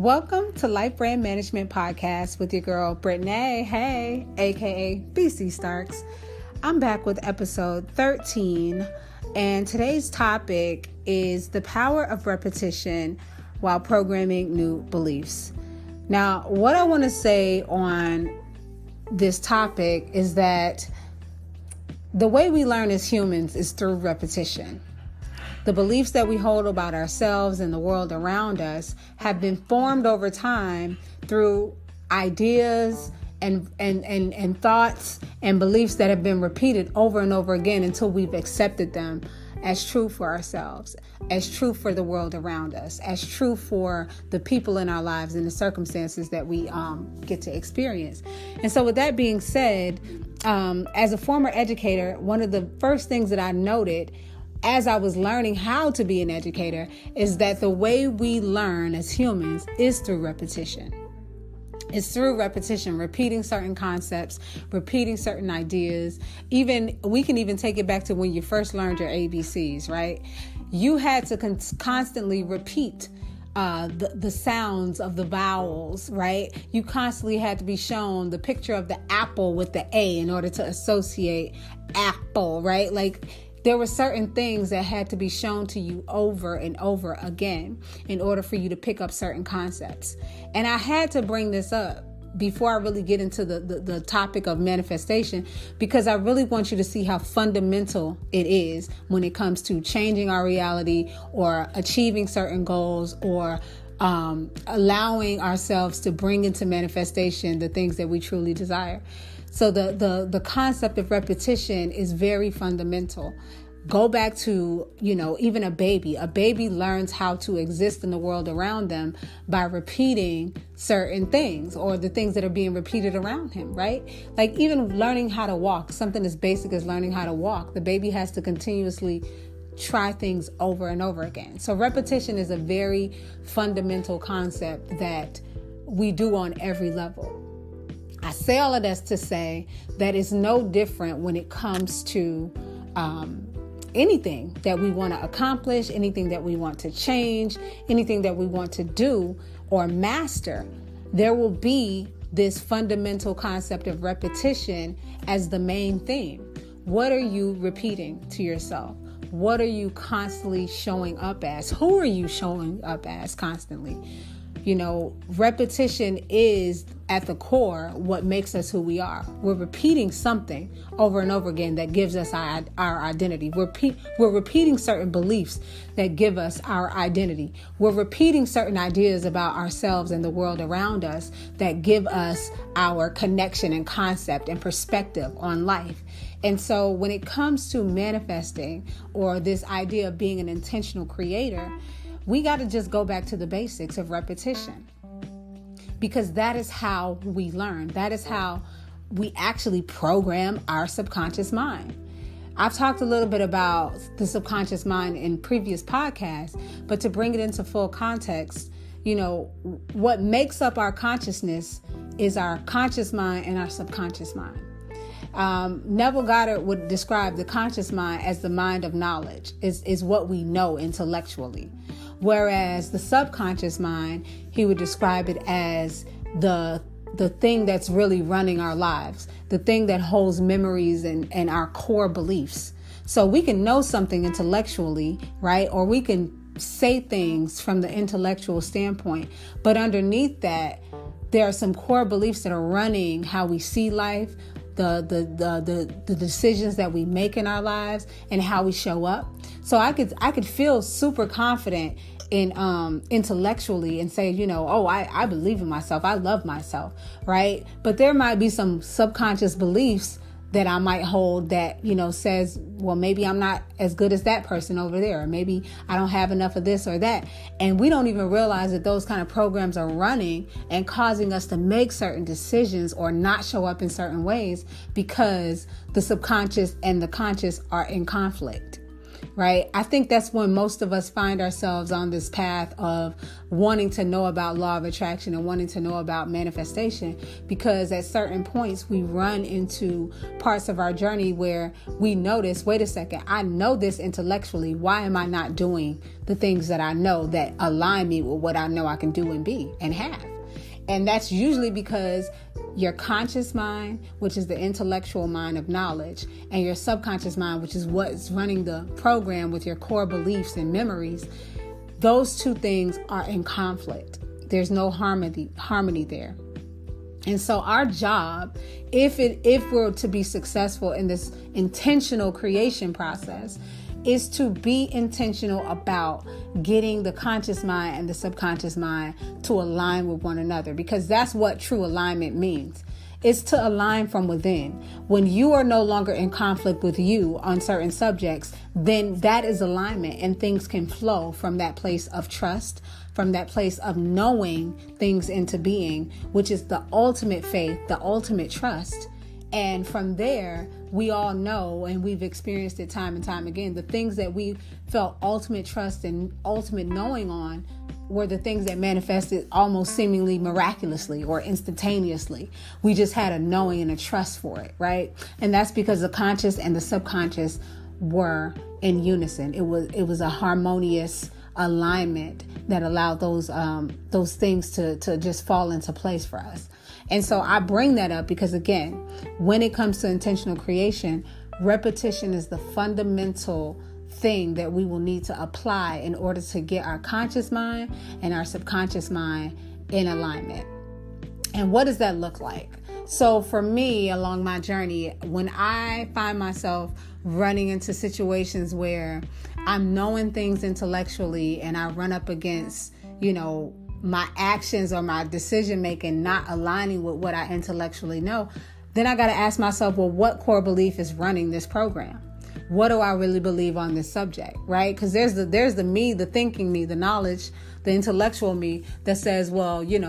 Welcome to Life Brand Management Podcast with your girl, Brittany, hey, aka BC Starks. I'm back with episode 13, and today's topic is the power of repetition while programming new beliefs. Now, what I want to say on this topic is that the way we learn as humans is through repetition. The beliefs that we hold about ourselves and the world around us have been formed over time through ideas and thoughts and beliefs that have been repeated over and over again until we've accepted them as true for ourselves, as true for the world around us, as true for the people in our lives and the circumstances that we get to experience. And so with that being said, as a former educator, one of the first things that I noted as I was learning how to be an educator is that the way we learn as humans is through repetition. It's through repetition, repeating certain concepts, repeating certain ideas. We can even take it back to when you first learned your ABCs, right? You had to constantly repeat the sounds of the vowels, right? You constantly had to be shown the picture of the apple with the A in order to associate apple, right? Like, there were certain things that had to be shown to you over and over again in order for you to pick up certain concepts. And I had to bring this up before I really get into the topic of manifestation, because I really want you to see how fundamental it is when it comes to changing our reality or achieving certain goals or allowing ourselves to bring into manifestation the things that we truly desire. So the concept of repetition is very fundamental. Go back to, even a baby. A baby learns how to exist in the world around them by repeating certain things or the things that are being repeated around him, right? Like even learning how to walk, something as basic as learning how to walk. The baby has to continuously try things over and over again. So repetition is a very fundamental concept that we do on every level. I say all of this to say that it's no different when it comes to anything that we want to accomplish, anything that we want to change, anything that we want to do or master. There will be this fundamental concept of repetition as the main theme. What are you repeating to yourself? What are you constantly showing up as? Who are you showing up as constantly? Repetition is at the core what makes us who we are. We're repeating something over and over again that gives us our identity. We're repeating certain beliefs that give us our identity. We're repeating certain ideas about ourselves and the world around us that give us our connection and concept and perspective on life. And so when it comes to manifesting or this idea of being an intentional creator, we got to just go back to the basics of repetition, because that is how we learn. That is how we actually program our subconscious mind. I've talked a little bit about the subconscious mind in previous podcasts, but to bring it into full context, what makes up our consciousness is our conscious mind and our subconscious mind. Neville Goddard would describe the conscious mind as the mind of knowledge, is what we know intellectually. Whereas the subconscious mind, he would describe it as the thing that's really running our lives, the thing that holds memories and our core beliefs. So we can know something intellectually, right? Or we can say things from the intellectual standpoint, but underneath that, there are some core beliefs that are running how we see life, the decisions that we make in our lives and how we show up. So I could feel super confident in intellectually and say, I believe in myself. I love myself, right? But there might be some subconscious beliefs that I might hold that, says, well, maybe I'm not as good as that person over there, or maybe I don't have enough of this or that. And we don't even realize that those kind of programs are running and causing us to make certain decisions or not show up in certain ways because the subconscious and the conscious are in conflict. right? I think that's when most of us find ourselves on this path of wanting to know about law of attraction and wanting to know about manifestation, because at certain points we run into parts of our journey where we notice, wait a second, I know this intellectually. Why am I not doing the things that I know that align me with what I know I can do and be and have? And that's usually because your conscious mind, which is the intellectual mind of knowledge, and your subconscious mind, which is what's running the program with your core beliefs and memories, those two things are in conflict. There's no harmony there. And so our job, if we're to be successful in this intentional creation process, is to be intentional about getting the conscious mind and the subconscious mind to align with one another, because that's what true alignment means. It's to align from within. When you are no longer in conflict with you on certain subjects, then that is alignment, and things can flow from that place of trust, from that place of knowing things into being, which is the ultimate faith, the ultimate trust. And from there, we all know, and we've experienced it time and time again, the things that we felt ultimate trust and ultimate knowing on were the things that manifested almost seemingly miraculously or instantaneously. We just had a knowing and a trust for it, right? And that's because the conscious and the subconscious were in unison. It was a harmonious alignment that allowed those things to just fall into place for us. And so I bring that up because, again, when it comes to intentional creation, repetition is the fundamental thing that we will need to apply in order to get our conscious mind and our subconscious mind in alignment. And what does that look like? So for me, along my journey, when I find myself running into situations where I'm knowing things intellectually and I run up against, my actions or my decision making not aligning with what I intellectually know, then I got to ask myself, well, what core belief is running this program? What do I really believe on this subject, right? Because there's the me, the thinking me, the knowledge, the intellectual me that says, well, you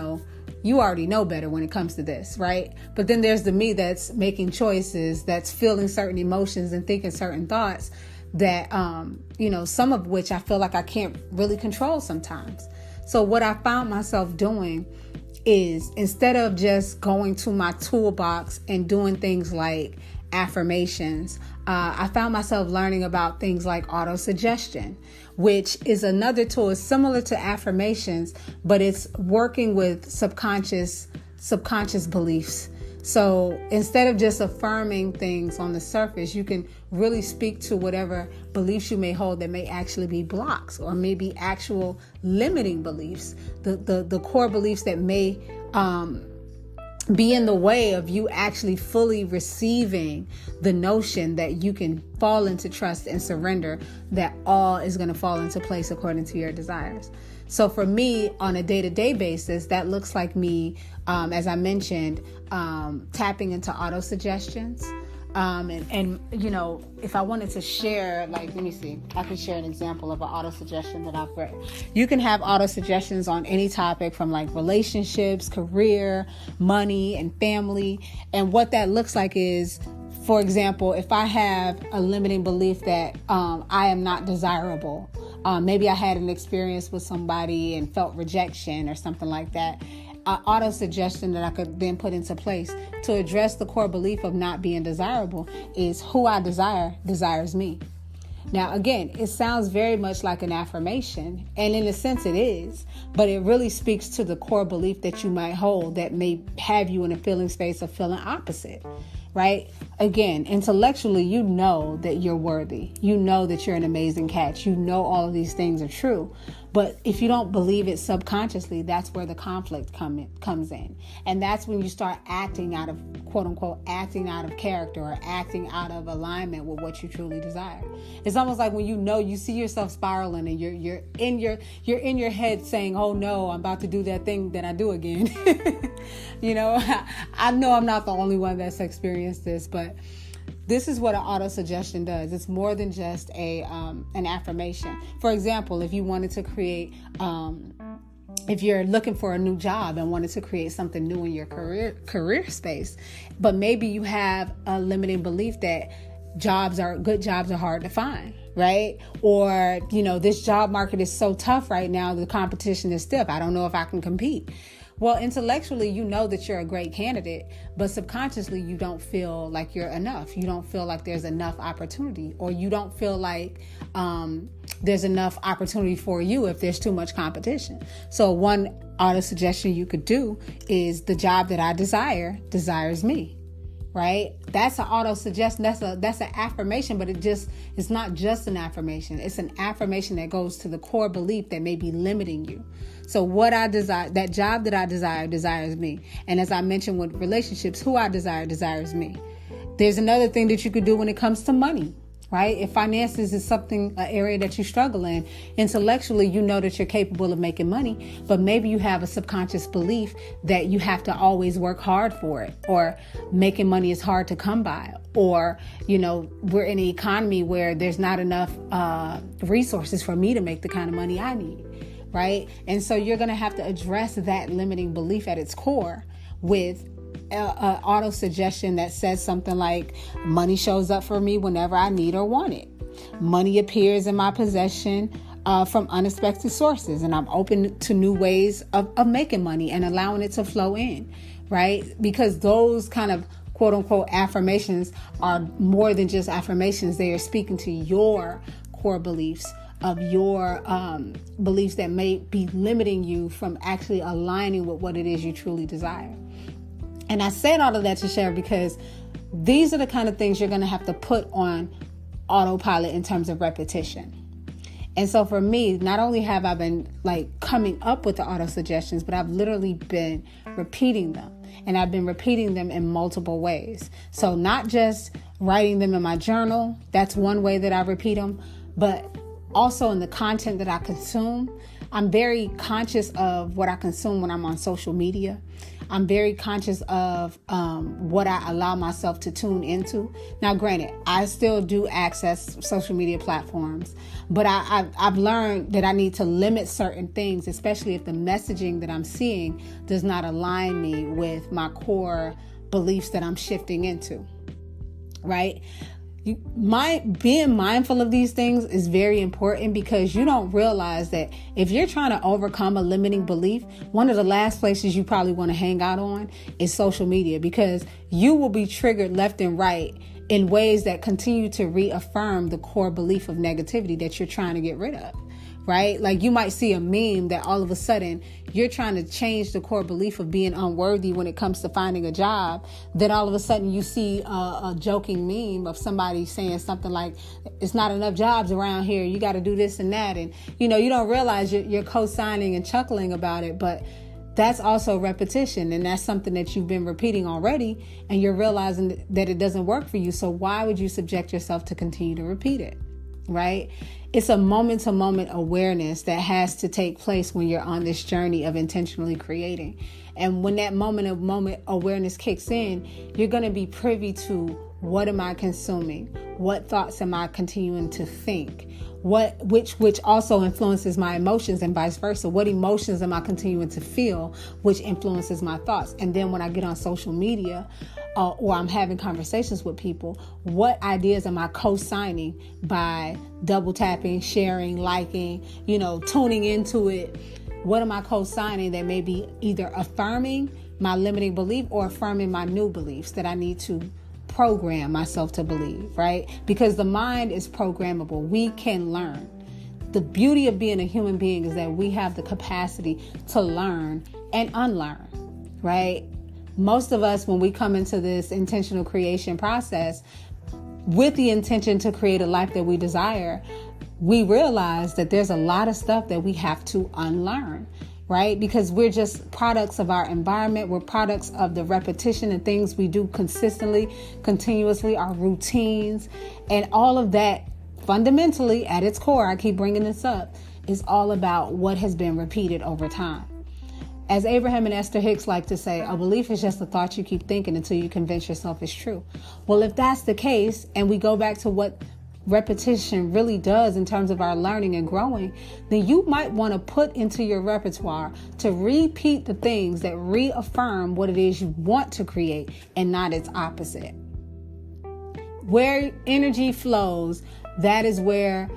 already know better when it comes to this, right? But then there's the me that's making choices, that's feeling certain emotions and thinking certain thoughts that, some of which I feel like I can't really control sometimes. So what I found myself doing is, instead of just going to my toolbox and doing things like affirmations, I found myself learning about things like autosuggestion, which is another tool. It's similar to affirmations, but it's working with subconscious beliefs. So instead of just affirming things on the surface, you can really speak to whatever beliefs you may hold that may actually be blocks or maybe actual limiting beliefs, the core beliefs that may be in the way of you actually fully receiving the notion that you can fall into trust and surrender, that all is going to fall into place according to your desires. So for me, on a day-to-day basis, that looks like me, as I mentioned, tapping into auto-suggestions. And if I wanted to share, let me see, I can share an example of an auto-suggestion that I've read. You can have auto-suggestions on any topic from relationships, career, money, and family. And what that looks like is, for example, if I have a limiting belief that I am not desirable, maybe I had an experience with somebody and felt rejection or something like that, auto suggestion that I could then put into place to address the core belief of not being desirable is, who I desire desires me. Now, again, it sounds very much like an affirmation, and in a sense it is, but it really speaks to the core belief that you might hold that may have you in a feeling space of feeling opposite, right? Again, intellectually, you know that you're worthy. You know that you're an amazing catch. You know all of these things are true. But if you don't believe it subconsciously, that's where the conflict comes in. And that's when you start acting out of, quote unquote, acting out of character or acting out of alignment with what you truly desire. It's almost like when you see yourself spiraling and you're in your head saying, oh no, I'm about to do that thing that I do again. I know I'm not the only one that's experienced this, but this is what an auto-suggestion does. It's more than just an affirmation. For example, if you wanted to create, if you're looking for a new job and wanted to create something new in your career space, but maybe you have a limiting belief that good jobs are hard to find, right? Or, this job market is so tough right now, the competition is stiff. I don't know if I can compete. Well, intellectually, you know that you're a great candidate, but subconsciously, you don't feel like you're enough. You don't feel like there's enough opportunity, or you don't feel like there's enough opportunity for you if there's too much competition. So one auto suggestion you could do is the job that I desire desires me. Right? That's an auto suggestion. That's an affirmation, but it's not just an affirmation. It's an affirmation that goes to the core belief that may be limiting you. So what I desire, that job that I desire desires me. And as I mentioned with relationships, who I desire desires me. There's another thing that you could do when it comes to money, right? If finances is an area that you struggle in, intellectually, you know that you're capable of making money, but maybe you have a subconscious belief that you have to always work hard for it, or making money is hard to come by, or, we're in an economy where there's not enough resources for me to make the kind of money I need, right? And so you're going to have to address that limiting belief at its core with an auto suggestion that says something like, money shows up for me whenever I need or want it. Money appears in my possession from unexpected sources, and I'm open to new ways of making money and allowing it to flow in, right? Because those kind of quote unquote affirmations are more than just affirmations. They are speaking to your core beliefs, of your beliefs that may be limiting you from actually aligning with what it is you truly desire. And I said all of that to share because these are the kind of things you're going to have to put on autopilot in terms of repetition. And so for me, not only have I been coming up with the auto suggestions, but I've literally been repeating them. And I've been repeating them in multiple ways. So not just writing them in my journal. That's one way that I repeat them, but also in the content that I consume. I'm very conscious of what I consume when I'm on social media. I'm very conscious of what I allow myself to tune into. Now, granted, I still do access social media platforms, but I've learned that I need to limit certain things, especially if the messaging that I'm seeing does not align me with my core beliefs that I'm shifting into, right? Being mindful of these things is very important, because you don't realize that if you're trying to overcome a limiting belief, one of the last places you probably want to hang out on is social media, because you will be triggered left and right in ways that continue to reaffirm the core belief of negativity that you're trying to get rid of. Right? Like you might see a meme that all of a sudden you're trying to change the core belief of being unworthy when it comes to finding a job. Then all of a sudden you see a joking meme of somebody saying something like, it's not enough jobs around here. You got to do this and that. And, you don't realize you're co-signing and chuckling about it. But that's also repetition. And that's something that you've been repeating already. And you're realizing that it doesn't work for you. So why would you subject yourself to continue to repeat it? Right? It's a moment-to-moment awareness that has to take place when you're on this journey of intentionally creating. And when that moment awareness kicks in, you're going to be privy to, what am I consuming? What thoughts am I continuing to think? Which also influences my emotions, and vice versa. What emotions am I continuing to feel, which influences my thoughts? And then when I get on social media, or I'm having conversations with people, what ideas am I co-signing by double tapping, sharing, liking, tuning into it? What am I co-signing that may be either affirming my limiting belief or affirming my new beliefs that I need to program myself to believe, right? Because the mind is programmable. We can learn. The beauty of being a human being is that we have the capacity to learn and unlearn, right? Most of us, when we come into this intentional creation process with the intention to create a life that we desire, we realize that there's a lot of stuff that we have to unlearn, right? Because we're just products of our environment. We're products of the repetition and things we do consistently, continuously, our routines, and all of that fundamentally at its core, I keep bringing this up, is all about what has been repeated over time. As Abraham and Esther Hicks like to say, a belief is just a thought you keep thinking until you convince yourself it's true. Well, if that's the case, and we go back to what repetition really does in terms of our learning and growing, then you might want to put into your repertoire to repeat the things that reaffirm what it is you want to create and not its opposite. Where energy flows, that is where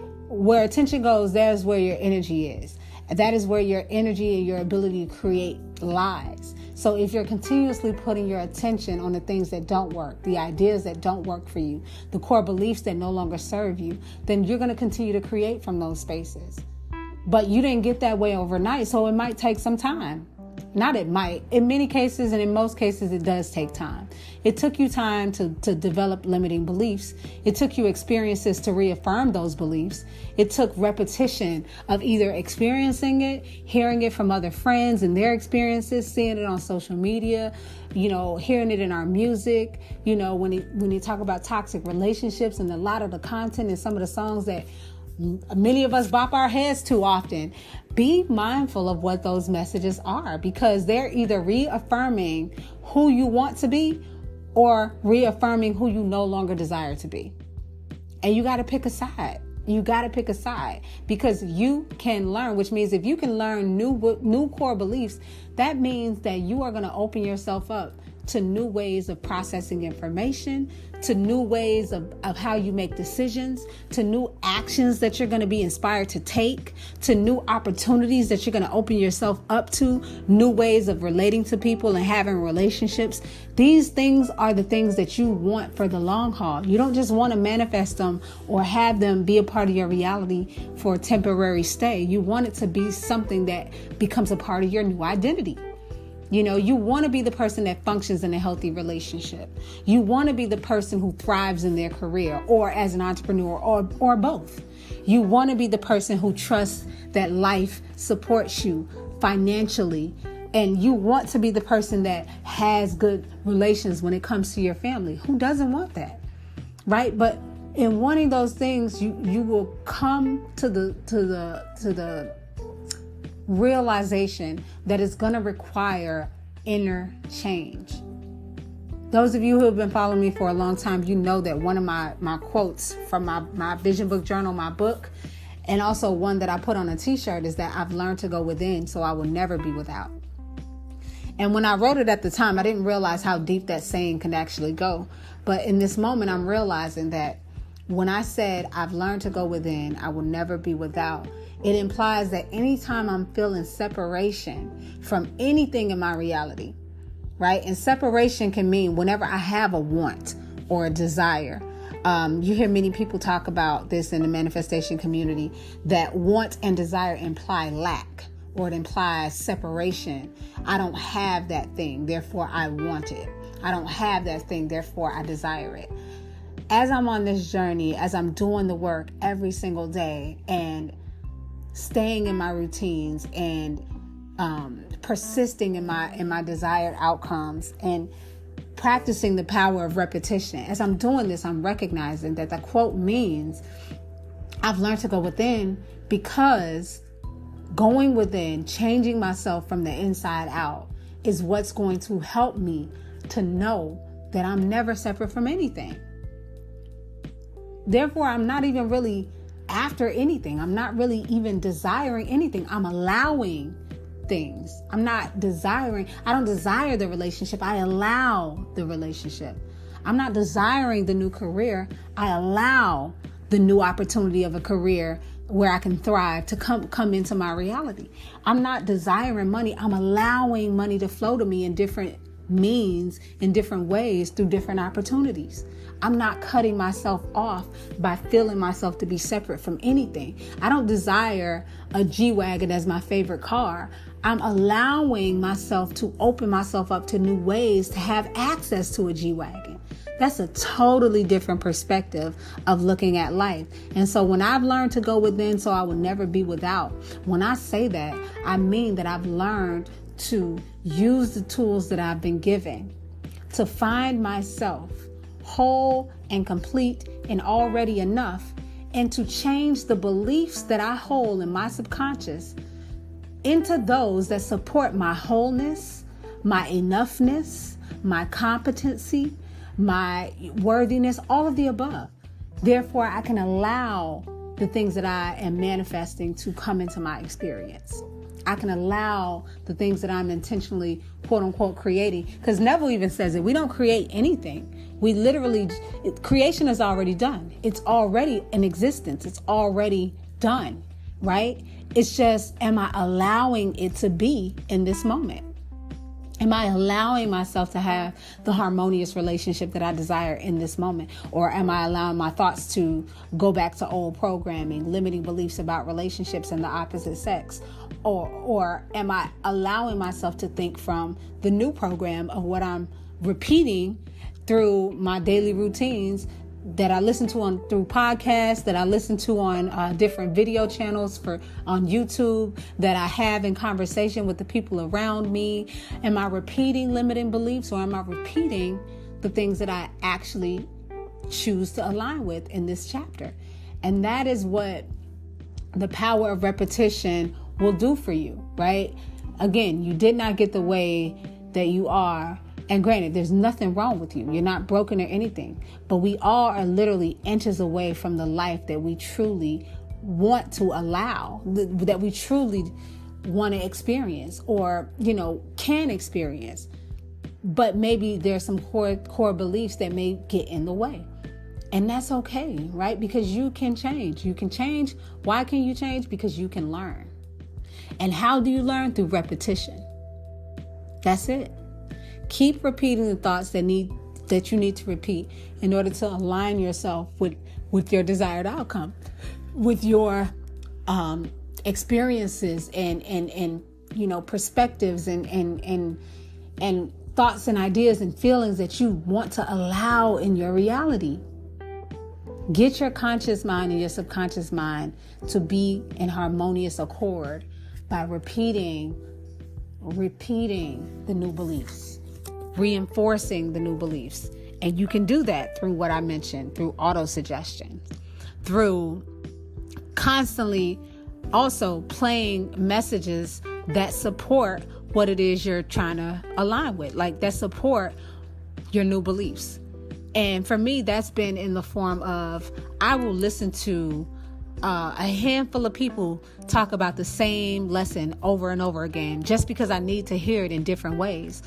attention goes, there's where your energy is. That is where your energy and your ability to create lies. So if you're continuously putting your attention on the things that don't work, the ideas that don't work for you, the core beliefs that no longer serve you, then you're going to continue to create from those spaces. But you didn't get that way overnight, so it might take some time. Not it might. In many cases, and in most cases, it does take time. It took you time to develop limiting beliefs. It took you experiences to reaffirm those beliefs. It took repetition of either experiencing it, hearing it from other friends and their experiences, seeing it on social media, hearing it in our music. When you talk about toxic relationships and a lot of the content and some of the songs that many of us bop our heads too often, be mindful of what those messages are, because they're either reaffirming who you want to be or reaffirming who you no longer desire to be. And you got to pick a side. You got to pick a side, because you can learn, which means if you can learn new core beliefs, that means that you are going to open yourself up to new ways of processing information, to new ways of how you make decisions, to new actions that you're going to be inspired to take, to new opportunities that you're going to open yourself up to, new ways of relating to people and having relationships. These things are the things that you want for the long haul. You don't just want to manifest them or have them be a part of your reality for a temporary stay. You want it to be something that becomes a part of your new identity. You want to be the person that functions in a healthy relationship. You want to be the person who thrives in their career or as an entrepreneur or both. You want to be the person who trusts that life supports you financially. And you want to be the person that has good relations when it comes to your family. Who doesn't want that? Right? But in wanting those things, you will come to the realization that it's going to require inner change. Those of you who have been following me for a long time, you know that one of my quotes from my vision book journal, my book, and also one that I put on a t-shirt is that I've learned to go within so I will never be without. And when I wrote it at the time, I didn't realize how deep that saying can actually go. But in this moment, I'm realizing that when I said I've learned to go within, I will never be without, it implies that anytime I'm feeling separation from anything in my reality, right? And separation can mean whenever I have a want or a desire. You hear many people talk about this in the manifestation community, that want and desire imply lack, or it implies separation. I don't have that thing, therefore I want it. I don't have that thing, therefore I desire it. As I'm on this journey, as I'm doing the work every single day and staying in my routines and persisting in my desired outcomes and practicing the power of repetition, as I'm doing this, I'm recognizing that the quote means I've learned to go within, because going within, changing myself from the inside out, is what's going to help me to know that I'm never separate from anything. Therefore, I'm not even really after anything. I'm not really even desiring anything. I'm allowing things. I'm not desiring. I don't desire the relationship. I allow the relationship. I'm not desiring the new career. I allow the new opportunity of a career where I can thrive to come into my reality. I'm not desiring money. I'm allowing money to flow to me in different means, in different ways, through different opportunities. I'm not cutting myself off by feeling myself to be separate from anything. I don't desire a G-Wagon as my favorite car. I'm allowing myself to open myself up to new ways to have access to a G-Wagon. That's a totally different perspective of looking at life. And so when I've learned to go within so I will never be without, when I say that, I mean that I've learned to use the tools that I've been given to find myself whole and complete and already enough, and to change the beliefs that I hold in my subconscious into those that support my wholeness, my enoughness, my competency, my worthiness, all of the above. Therefore, I can allow the things that I am manifesting to come into my experience. I can allow the things that I'm intentionally, quote unquote, creating. Because Neville even says it. We don't create anything. We literally, creation is already done. It's already in existence. It's already done, right? It's just, am I allowing it to be in this moment? Am I allowing myself to have the harmonious relationship that I desire in this moment? Or am I allowing my thoughts to go back to old programming, limiting beliefs about relationships and the opposite sex? Or am I allowing myself to think from the new program of what I'm repeating through my daily routines that I listen to through podcasts, that I listen to on different video channels on YouTube, that I have in conversation with the people around me? Am I repeating limiting beliefs, or am I repeating the things that I actually choose to align with in this chapter? And that is what the power of repetition will do for you, right? Again, you did not get the way that you are. And granted, there's nothing wrong with you. You're not broken or anything. But we all are literally inches away from the life that we truly want to allow, that we truly want to experience, or, can experience. But maybe there's some core beliefs that may get in the way. And that's okay, right? Because you can change. You can change. Why can you change? Because you can learn. And how do you learn? Through repetition. That's it. Keep repeating the thoughts that you need to repeat in order to align yourself with your desired outcome, with your experiences and perspectives and thoughts and ideas and feelings that you want to allow in your reality. Get your conscious mind and your subconscious mind to be in harmonious accord by repeating the new beliefs, reinforcing the new beliefs. And you can do that through what I mentioned, through auto-suggestion, through constantly also playing messages that support what it is you're trying to align with, like that support your new beliefs. And for me, that's been in the form of, I will listen to a handful of people talk about the same lesson over and over again, just because I need to hear it in different ways.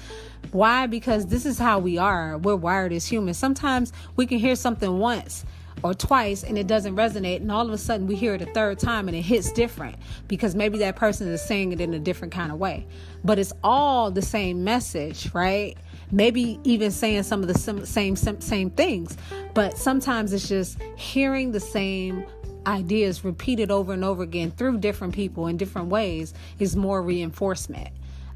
Why? Because this is how we are. We're wired as humans. Sometimes we can hear something once or twice and it doesn't resonate, and all of a sudden we hear it a third time and it hits different, because maybe that person is saying it in a different kind of way. But it's all the same message, right? Maybe even saying some of the same things, but sometimes it's just hearing the same ideas repeated over and over again through different people in different ways is more reinforcement.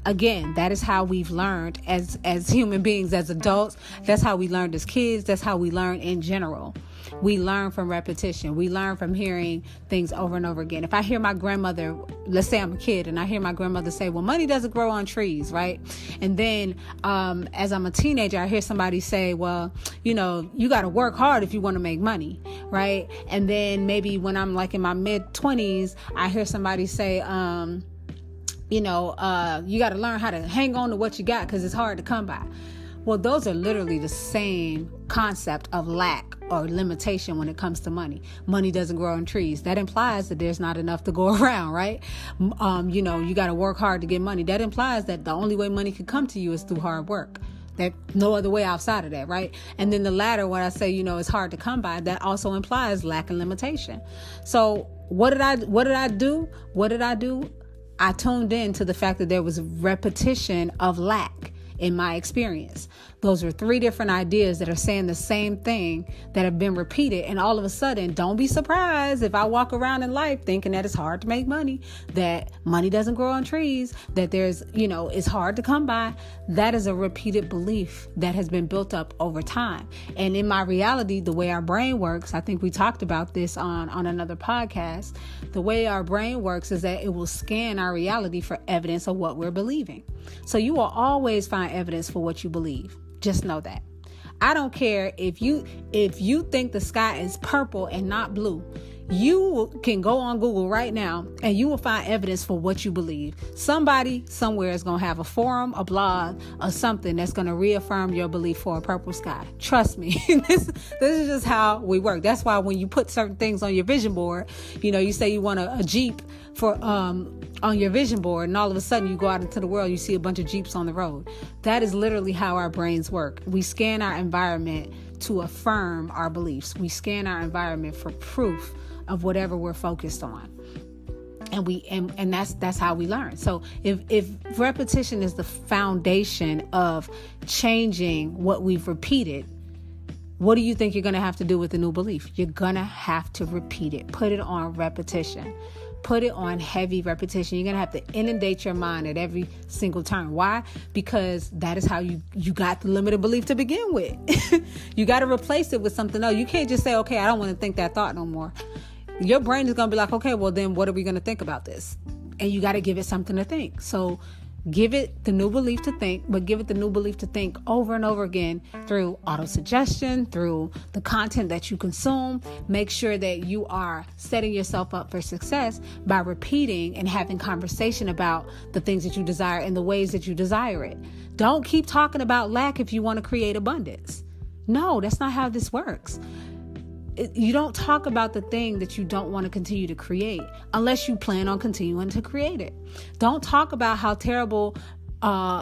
Again, that is how we've learned as human beings, as adults. That's how we learned as kids. That's how we learn in general. We learn from repetition. We learn from hearing things over and over again. If I hear my grandmother, let's say I'm a kid, and I hear my grandmother say, well, money doesn't grow on trees, right? And then as I'm a teenager, I hear somebody say, well, you got to work hard if you want to make money, right? And then maybe when I'm like in my mid-20s, I hear somebody say, you got to learn how to hang on to what you got because it's hard to come by. Well, those are literally the same concept of lack or limitation when it comes to money. Money doesn't grow on trees. That implies that there's not enough to go around, right? You got to work hard to get money. That implies that the only way money can come to you is through hard work. That no other way outside of that, right? And then the latter, when I say, it's hard to come by, that also implies lack and limitation. So what did I do? I tuned in to the fact that there was repetition of lack in my experience. Those are 3 different ideas that are saying the same thing that have been repeated. And all of a sudden, don't be surprised if I walk around in life thinking that it's hard to make money, that money doesn't grow on trees, that there's, it's hard to come by. That is a repeated belief that has been built up over time. And in my reality, the way our brain works, I think we talked about this on another podcast. The way our brain works is that it will scan our reality for evidence of what we're believing. So you will always find evidence for what you believe. Just know that. I don't care if you think the sky is purple and not blue. You can go on Google right now and you will find evidence for what you believe. Somebody somewhere is going to have a forum, a blog, or something that's going to reaffirm your belief for a purple sky. Trust me. This is just how we work. That's why when you put certain things on your vision board, you say you want a Jeep for on your vision board, and all of a sudden you go out into the world, you see a bunch of Jeeps on the road. That is literally how our brains work. We scan our environment to affirm our beliefs. We scan our environment for proof of whatever we're focused on. And that's how we learn. So if repetition is the foundation of changing what we've repeated, what do you think you're going to have to do with the new belief? You're going to have to repeat it. Put it on repetition. Put it on heavy repetition. You're going to have to inundate your mind at every single turn. Why? Because that is how you got the limited belief to begin with. You got to replace it with something else. You can't just say, okay, I don't want to think that thought no more. Your brain is going to be like, okay, well then what are we going to think about this? And you got to give it something to think. So give it the new belief to think, but give it the new belief to think over and over again through auto-suggestion, through the content that you consume. Make sure that you are setting yourself up for success by repeating and having conversation about the things that you desire and the ways that you desire it. Don't keep talking about lack if you want to create abundance. No, that's not how this works. You don't talk about the thing that you don't want to continue to create unless you plan on continuing to create it. Don't talk about how terrible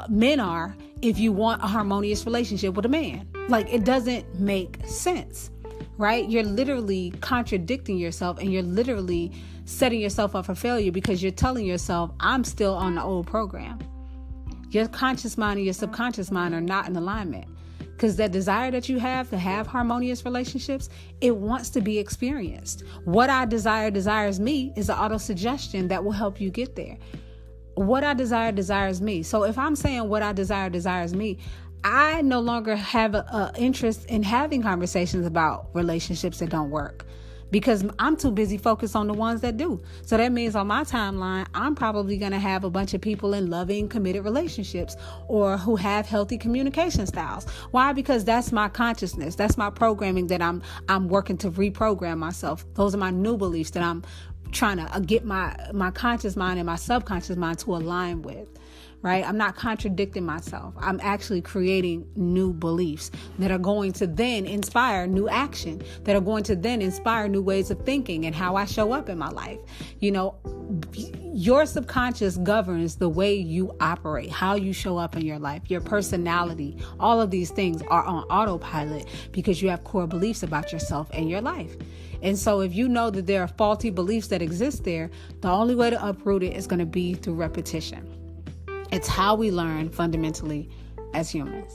men are if you want a harmonious relationship with a man. Like, it doesn't make sense, right? You're literally contradicting yourself, and you're literally setting yourself up for failure because you're telling yourself, I'm still on the old program. Your conscious mind and your subconscious mind are not in alignment. Because that desire that you have to have harmonious relationships, it wants to be experienced. What I desire desires me is an auto-suggestion that will help you get there. What I desire desires me. So if I'm saying what I desire desires me, I no longer have an interest in having conversations about relationships that don't work, because I'm too busy focused on the ones that do. So that means on my timeline, I'm probably going to have a bunch of people in loving, committed relationships or who have healthy communication styles. Why? Because that's my consciousness. That's my programming that I'm working to reprogram myself. Those are my new beliefs that I'm trying to get my conscious mind and my subconscious mind to align with. Right? I'm not contradicting myself. I'm actually creating new beliefs that are going to then inspire new action, that are going to then inspire new ways of thinking and how I show up in my life. Your subconscious governs the way you operate, how you show up in your life, your personality. All of these things are on autopilot because you have core beliefs about yourself and your life. And so if you know that there are faulty beliefs that exist there, the only way to uproot it is going to be through repetition. It's how we learn fundamentally as humans.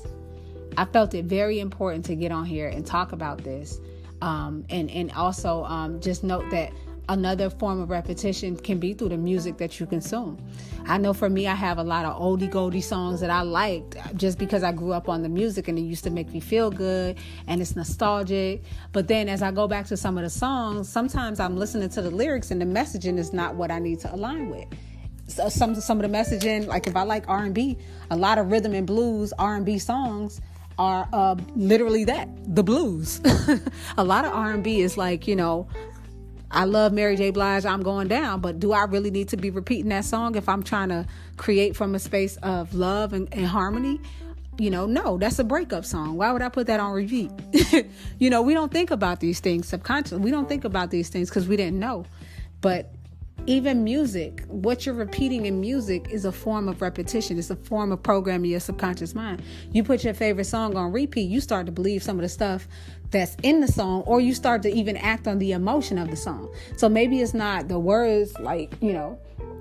I felt it very important to get on here and talk about this. And also just note that another form of repetition can be through the music that you consume. I know for me, I have a lot of oldie goldie songs that I liked just because I grew up on the music and it used to make me feel good and it's nostalgic. But then as I go back to some of the songs, sometimes I'm listening to the lyrics and the messaging is not what I need to align with. So some of the messaging, like if I like R&B, a lot of rhythm and blues R&B songs are literally that, the blues. A lot of R&B is like, I love Mary J. Blige, I'm going down, but do I really need to be repeating that song if I'm trying to create from a space of love and harmony? No, that's a breakup song. Why would I put that on repeat? We don't think about these things subconsciously. We don't think about these things because we didn't know. But even music, what you're repeating in music is a form of repetition. It's a form of programming your subconscious mind. You put your favorite song on repeat, you start to believe some of the stuff that's in the song, or you start to even act on the emotion of the song. So maybe it's not the words,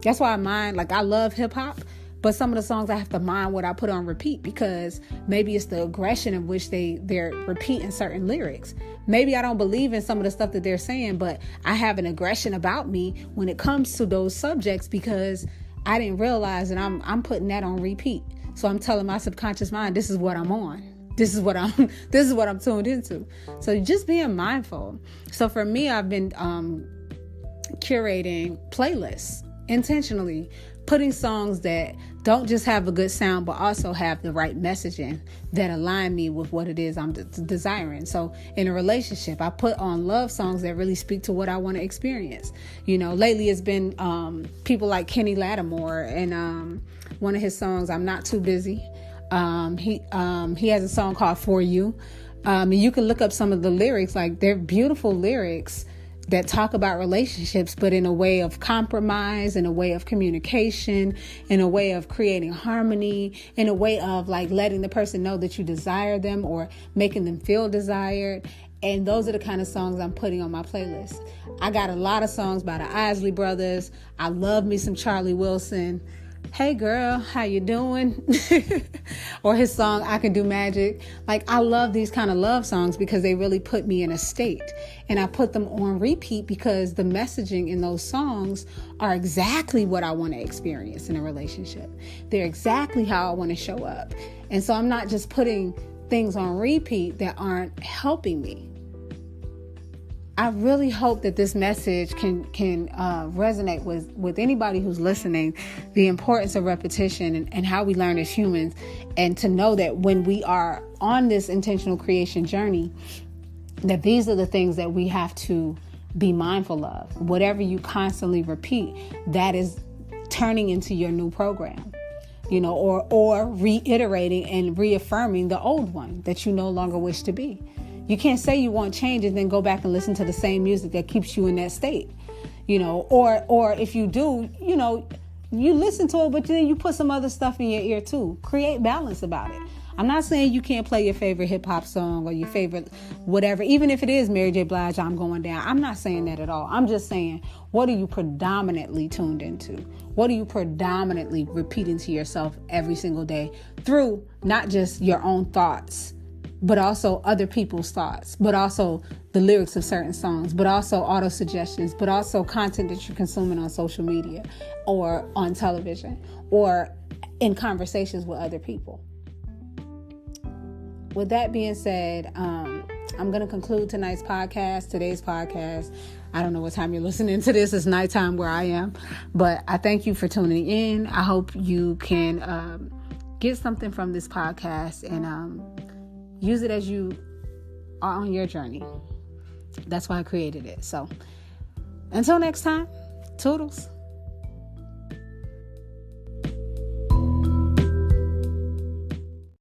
that's why I mind, I love hip hop, but some of the songs I have to mind what I put on repeat because maybe it's the aggression in which they're repeating certain lyrics. Maybe I don't believe in some of the stuff that they're saying, but I have an aggression about me when it comes to those subjects because I didn't realize that I'm putting that on repeat. So I'm telling my subconscious mind, this is what I'm on. This is what I'm tuned into. So just being mindful. So for me, I've been curating playlists intentionally putting songs that don't just have a good sound, but also have the right messaging that align me with what it is I'm desiring. So in a relationship, I put on love songs that really speak to what I want to experience. Lately it's been people like Kenny Lattimore, and one of his songs, I'm Not Too Busy. He has a song called For You. And you can look up some of the lyrics, like they're beautiful lyrics that talk about relationships, but in a way of compromise, in a way of communication, in a way of creating harmony, in a way of like letting the person know that you desire them or making them feel desired. And those are the kind of songs I'm putting on my playlist. I got a lot of songs by the Isley Brothers. I love me some Charlie Wilson. Hey girl, how you doing? Or his song, I Can Do Magic. Like, I love these kind of love songs because they really put me in a state. And I put them on repeat because the messaging in those songs are exactly what I want to experience in a relationship. They're exactly how I want to show up. And so I'm not just putting things on repeat that aren't helping me. I really hope that this message can resonate with anybody who's listening, the importance of repetition and how we learn as humans, and to know that when we are on this intentional creation journey, that these are the things that we have to be mindful of. Whatever you constantly repeat, that is turning into your new program, or reiterating and reaffirming the old one that you no longer wish to be. You can't say you want change and then go back and listen to the same music that keeps you in that state, or if you do, you listen to it, but then you put some other stuff in your ear too. Create balance about it. I'm not saying you can't play your favorite hip hop song or your favorite whatever, even if it is Mary J. Blige, I'm Going Down. I'm not saying that at all. I'm just saying, what are you predominantly tuned into? What are you predominantly repeating to yourself every single day through not just your own thoughts, but also other people's thoughts, but also the lyrics of certain songs, but also auto suggestions, but also content that you're consuming on social media or on television or in conversations with other people. With that being said, I'm going to conclude today's podcast. I don't know what time you're listening to this. It's nighttime where I am, but I thank you for tuning in. I hope you can get something from this podcast and use it as you are on your journey. That's why I created it. So until next time, toodles.